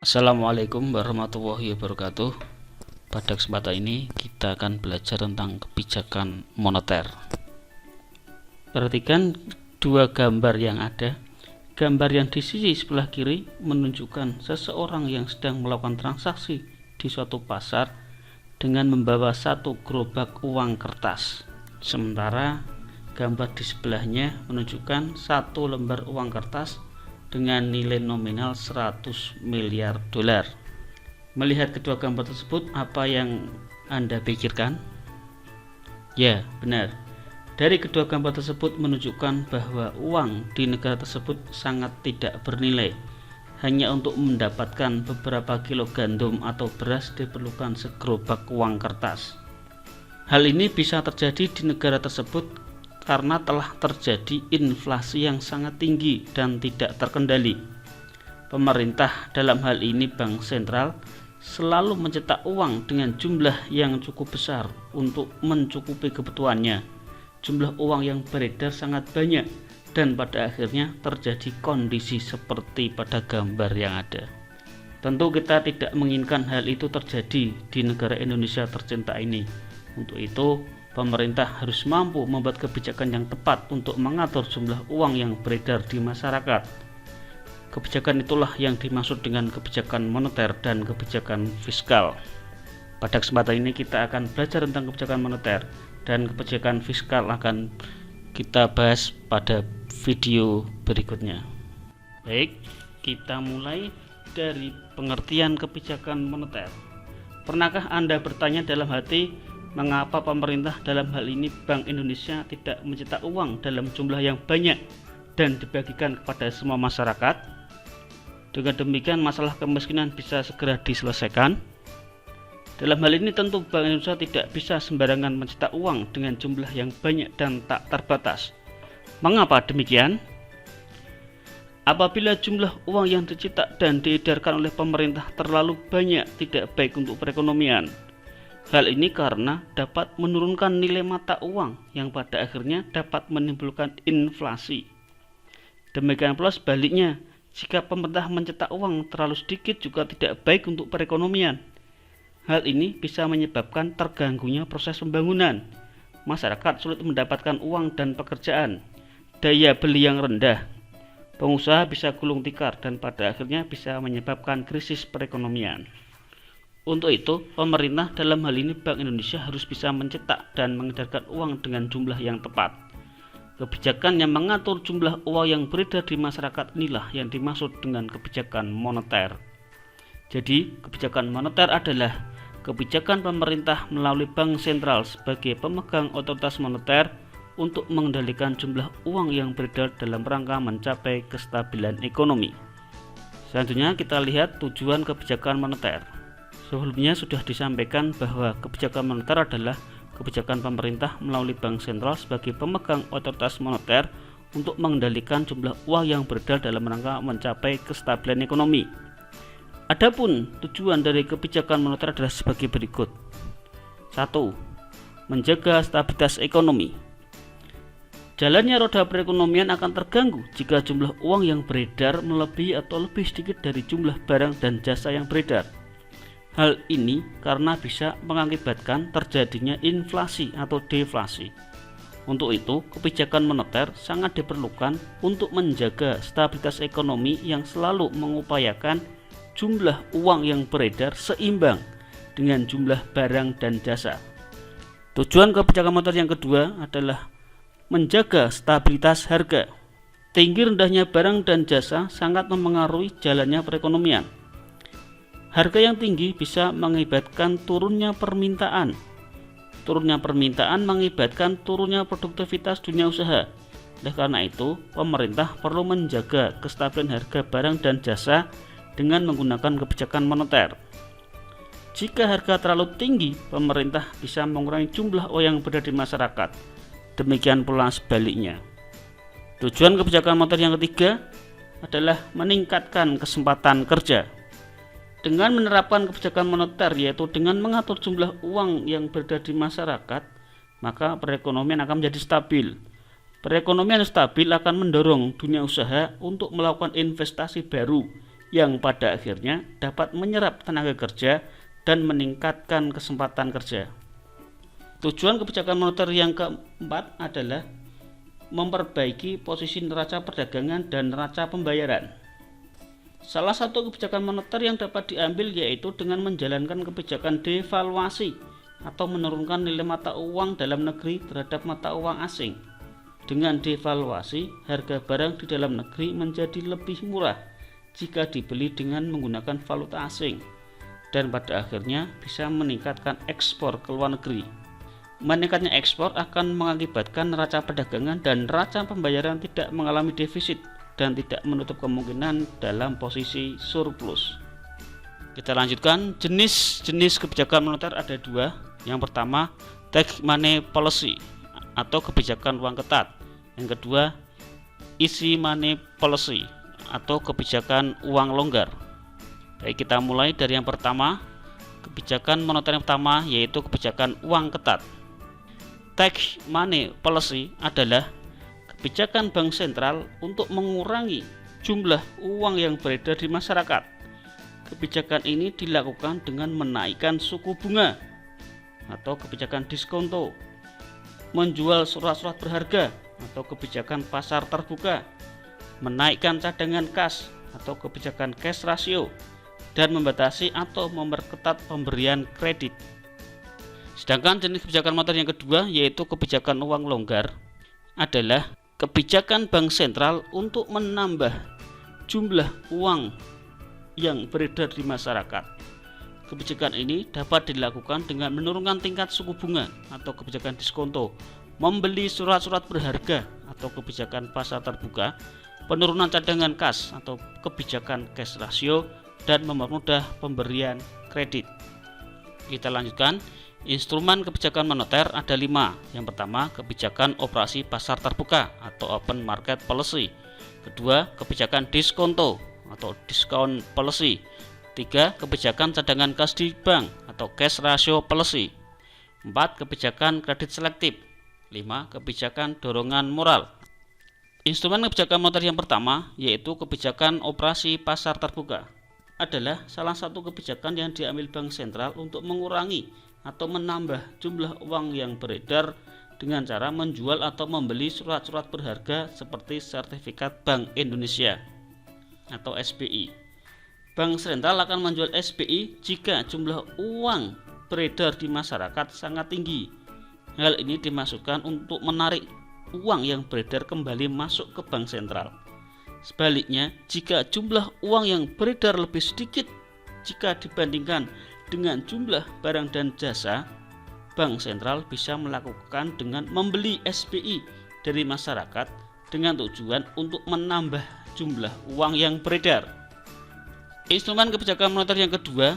Assalamualaikum warahmatullahi wabarakatuh. Pada kesempatan ini kita akan belajar tentang kebijakan moneter. Perhatikan dua gambar yang ada. Gambar yang di sisi sebelah kiri menunjukkan seseorang yang sedang melakukan transaksi di suatu pasar dengan membawa satu gerobak uang kertas. Sementara gambar di sebelahnya menunjukkan satu lembar uang kertas dengan nilai nominal 100 miliar dolar. Melihat kedua gambar tersebut, apa yang Anda pikirkan? Ya, benar. Dari kedua gambar tersebut menunjukkan bahwa uang di negara tersebut sangat tidak bernilai. Hanya untuk mendapatkan beberapa kilo gandum atau beras diperlukan segerobak uang kertas. Hal ini bisa terjadi di negara tersebut karena telah terjadi inflasi yang sangat tinggi dan tidak terkendali. Pemerintah, dalam hal ini bank sentral, selalu mencetak uang dengan jumlah yang cukup besar untuk mencukupi kebutuhannya. Jumlah uang yang beredar sangat banyak dan pada akhirnya terjadi kondisi seperti pada gambar yang ada. Tentu kita tidak menginginkan hal itu terjadi di negara Indonesia tercinta ini. Untuk itu, pemerintah harus mampu membuat kebijakan yang tepat untuk mengatur jumlah uang yang beredar di masyarakat. Kebijakan itulah yang dimaksud dengan kebijakan moneter dan kebijakan fiskal. Pada kesempatan ini kita akan belajar tentang kebijakan moneter dan kebijakan fiskal akan kita bahas pada video berikutnya. Baik, kita mulai dari pengertian kebijakan moneter. Pernahkah Anda bertanya dalam hati, mengapa pemerintah, dalam hal ini Bank Indonesia, tidak mencetak uang dalam jumlah yang banyak dan dibagikan kepada semua masyarakat? Dengan demikian masalah kemiskinan bisa segera diselesaikan. Dalam hal ini tentu Bank Indonesia tidak bisa sembarangan mencetak uang dengan jumlah yang banyak dan tak terbatas. Mengapa demikian? Apabila jumlah uang yang dicetak dan diedarkan oleh pemerintah terlalu banyak, tidak baik untuk perekonomian. Hal ini karena dapat menurunkan nilai mata uang yang pada akhirnya dapat menimbulkan inflasi. Demikian pula sebaliknya, jika pemerintah mencetak uang terlalu sedikit juga tidak baik untuk perekonomian. Hal ini bisa menyebabkan terganggunya proses pembangunan. Masyarakat sulit mendapatkan uang dan pekerjaan. Daya beli yang rendah. Pengusaha bisa gulung tikar dan pada akhirnya bisa menyebabkan krisis perekonomian. Untuk itu, pemerintah, dalam hal ini Bank Indonesia, harus bisa mencetak dan mengedarkan uang dengan jumlah yang tepat. Kebijakan yang mengatur jumlah uang yang beredar di masyarakat inilah yang dimaksud dengan kebijakan moneter. Jadi, kebijakan moneter adalah kebijakan pemerintah melalui bank sentral sebagai pemegang otoritas moneter untuk mengendalikan jumlah uang yang beredar dalam rangka mencapai kestabilan ekonomi. Selanjutnya kita lihat tujuan kebijakan moneter. Sebelumnya sudah disampaikan bahwa kebijakan moneter adalah kebijakan pemerintah melalui bank sentral sebagai pemegang otoritas moneter untuk mengendalikan jumlah uang yang beredar dalam rangka mencapai kestabilan ekonomi. Adapun tujuan dari kebijakan moneter adalah sebagai berikut. 1. Menjaga stabilitas ekonomi. Jalannya roda perekonomian akan terganggu jika jumlah uang yang beredar melebihi atau lebih sedikit dari jumlah barang dan jasa yang beredar. Hal ini karena bisa mengakibatkan terjadinya inflasi atau deflasi. Untuk itu, kebijakan moneter sangat diperlukan untuk menjaga stabilitas ekonomi yang selalu mengupayakan jumlah uang yang beredar seimbang dengan jumlah barang dan jasa. Tujuan kebijakan moneter yang kedua adalah menjaga stabilitas harga. Tinggi rendahnya barang dan jasa sangat mempengaruhi jalannya perekonomian. Harga yang tinggi bisa mengakibatkan turunnya permintaan. Turunnya permintaan mengakibatkan turunnya produktivitas dunia usaha. Oleh karena itu, pemerintah perlu menjaga kestabilan harga barang dan jasa dengan menggunakan kebijakan moneter. Jika harga terlalu tinggi, pemerintah bisa mengurangi jumlah uang yang berada di masyarakat. Demikian pula sebaliknya. Tujuan kebijakan moneter yang ketiga adalah meningkatkan kesempatan kerja. Dengan menerapkan kebijakan moneter, yaitu dengan mengatur jumlah uang yang beredar di masyarakat, maka perekonomian akan menjadi stabil. Perekonomian stabil akan mendorong dunia usaha untuk melakukan investasi baru yang pada akhirnya dapat menyerap tenaga kerja dan meningkatkan kesempatan kerja. Tujuan kebijakan moneter yang keempat adalah memperbaiki posisi neraca perdagangan dan neraca pembayaran. Salah satu kebijakan moneter yang dapat diambil yaitu dengan menjalankan kebijakan devaluasi atau menurunkan nilai mata uang dalam negeri terhadap mata uang asing. Dengan devaluasi, harga barang di dalam negeri menjadi lebih murah jika dibeli dengan menggunakan valuta asing, dan pada akhirnya bisa meningkatkan ekspor ke luar negeri. Meningkatnya ekspor akan mengakibatkan neraca perdagangan dan neraca pembayaran tidak mengalami defisit dan tidak menutup kemungkinan dalam posisi surplus. Kita lanjutkan, jenis-jenis kebijakan moneter ada dua. Yang pertama, tight money policy atau kebijakan uang ketat. Yang kedua, easy money policy atau kebijakan uang longgar. Baik, kita mulai dari yang pertama. Kebijakan moneter yang pertama yaitu kebijakan uang ketat. Tight money policy adalah kebijakan bank sentral untuk mengurangi jumlah uang yang beredar di masyarakat. Kebijakan ini dilakukan dengan menaikkan suku bunga atau kebijakan diskonto, menjual surat-surat berharga atau kebijakan pasar terbuka, menaikkan cadangan kas atau kebijakan cash ratio, dan membatasi atau memperketat pemberian kredit. Sedangkan jenis kebijakan moneter yang kedua yaitu kebijakan uang longgar adalah kebijakan bank sentral untuk menambah jumlah uang yang beredar di masyarakat. Kebijakan ini dapat dilakukan dengan menurunkan tingkat suku bunga atau kebijakan diskonto, membeli surat-surat berharga atau kebijakan pasar terbuka, penurunan cadangan kas atau kebijakan cash ratio, dan mempermudah pemberian kredit. Kita lanjutkan, instrumen kebijakan moneter ada 5. Yang pertama, kebijakan operasi pasar terbuka atau open market policy. Kedua, kebijakan diskonto atau discount policy. 3. Kebijakan cadangan kas di bank atau cash ratio policy. 4. Kebijakan kredit selektif. 5. Kebijakan dorongan moral. Instrumen kebijakan moneter yang pertama yaitu kebijakan operasi pasar terbuka adalah salah satu kebijakan yang diambil bank sentral untuk mengurangi atau menambah jumlah uang yang beredar dengan cara menjual atau membeli surat-surat berharga seperti sertifikat Bank Indonesia atau SBI. Bank sentral akan menjual SBI jika jumlah uang beredar di masyarakat sangat tinggi. Hal ini dimaksudkan untuk menarik uang yang beredar kembali masuk ke bank sentral. Sebaliknya, jika jumlah uang yang beredar lebih sedikit jika dibandingkan dengan jumlah barang dan jasa, bank sentral bisa melakukan dengan membeli SBI dari masyarakat dengan tujuan untuk menambah jumlah uang yang beredar. Instrumen kebijakan moneter yang kedua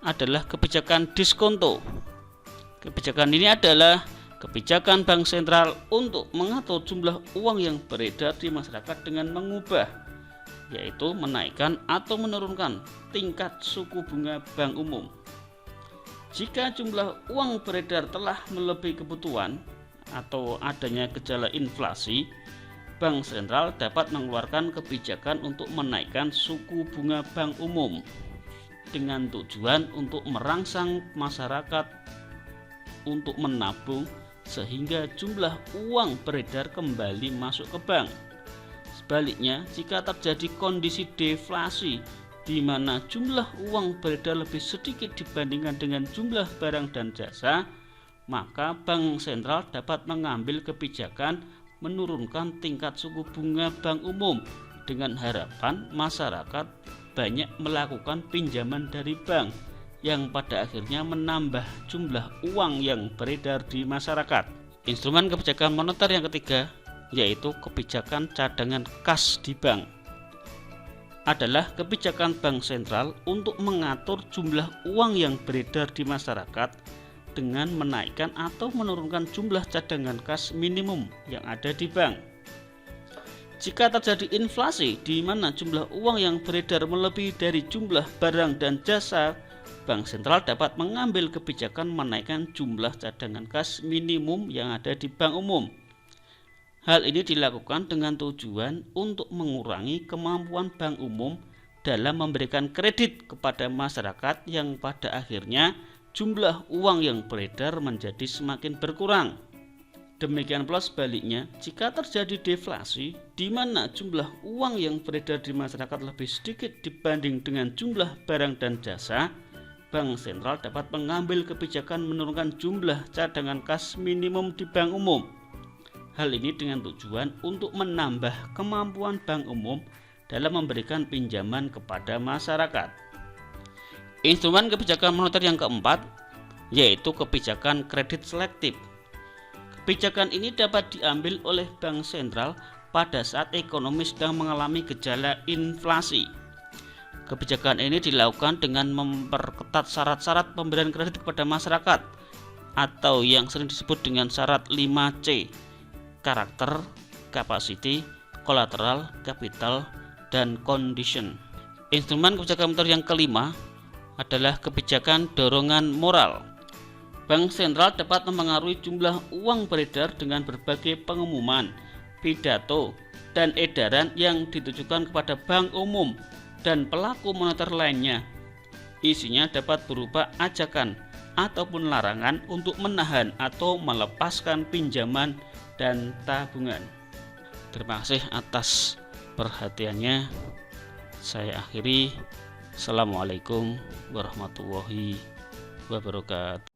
adalah kebijakan diskonto. Kebijakan ini adalah kebijakan bank sentral untuk mengatur jumlah uang yang beredar di masyarakat dengan mengubah, yaitu menaikkan atau menurunkan tingkat suku bunga bank umum. Jika jumlah uang beredar telah melebihi kebutuhan atau adanya gejala inflasi, bank sentral dapat mengeluarkan kebijakan untuk menaikkan suku bunga bank umum dengan tujuan untuk merangsang masyarakat untuk menabung sehingga jumlah uang beredar kembali masuk ke bank. Sebaliknya, jika terjadi kondisi deflasi di mana jumlah uang beredar lebih sedikit dibandingkan dengan jumlah barang dan jasa, maka bank sentral dapat mengambil kebijakan menurunkan tingkat suku bunga bank umum dengan harapan masyarakat banyak melakukan pinjaman dari bank yang pada akhirnya menambah jumlah uang yang beredar di masyarakat. Instrumen kebijakan moneter yang ketiga yaitu kebijakan cadangan kas di bank adalah kebijakan bank sentral untuk mengatur jumlah uang yang beredar di masyarakat dengan menaikkan atau menurunkan jumlah cadangan kas minimum yang ada di bank. Jika terjadi inflasi di mana jumlah uang yang beredar melebihi dari jumlah barang dan jasa, bank sentral dapat mengambil kebijakan menaikkan jumlah cadangan kas minimum yang ada di bank umum. Hal ini dilakukan dengan tujuan untuk mengurangi kemampuan bank umum dalam memberikan kredit kepada masyarakat yang pada akhirnya jumlah uang yang beredar menjadi semakin berkurang. Demikian pula sebaliknya, jika terjadi deflasi di mana jumlah uang yang beredar di masyarakat lebih sedikit dibanding dengan jumlah barang dan jasa, Bank Sentral dapat mengambil kebijakan menurunkan jumlah cadangan kas minimum di bank umum. Hal ini dengan tujuan untuk menambah kemampuan bank umum dalam memberikan pinjaman kepada masyarakat. Instrumen kebijakan moneter yang keempat yaitu kebijakan kredit selektif. Kebijakan ini dapat diambil oleh Bank Sentral pada saat ekonomi sedang mengalami gejala inflasi. Kebijakan ini dilakukan dengan memperketat syarat-syarat pemberian kredit kepada masyarakat atau yang sering disebut dengan syarat 5C: karakter, capacity, collateral, capital, dan condition. Instrumen kebijakan moneter yang kelima adalah kebijakan dorongan moral. Bank Sentral dapat mempengaruhi jumlah uang beredar dengan berbagai pengumuman, pidato, dan edaran yang ditujukan kepada bank umum dan pelaku moneter lainnya. Isinya dapat berupa ajakan ataupun larangan untuk menahan atau melepaskan pinjaman dan tabungan. Terima kasih atas perhatiannya. Saya akhiri. Assalamualaikum warahmatullahi wabarakatuh.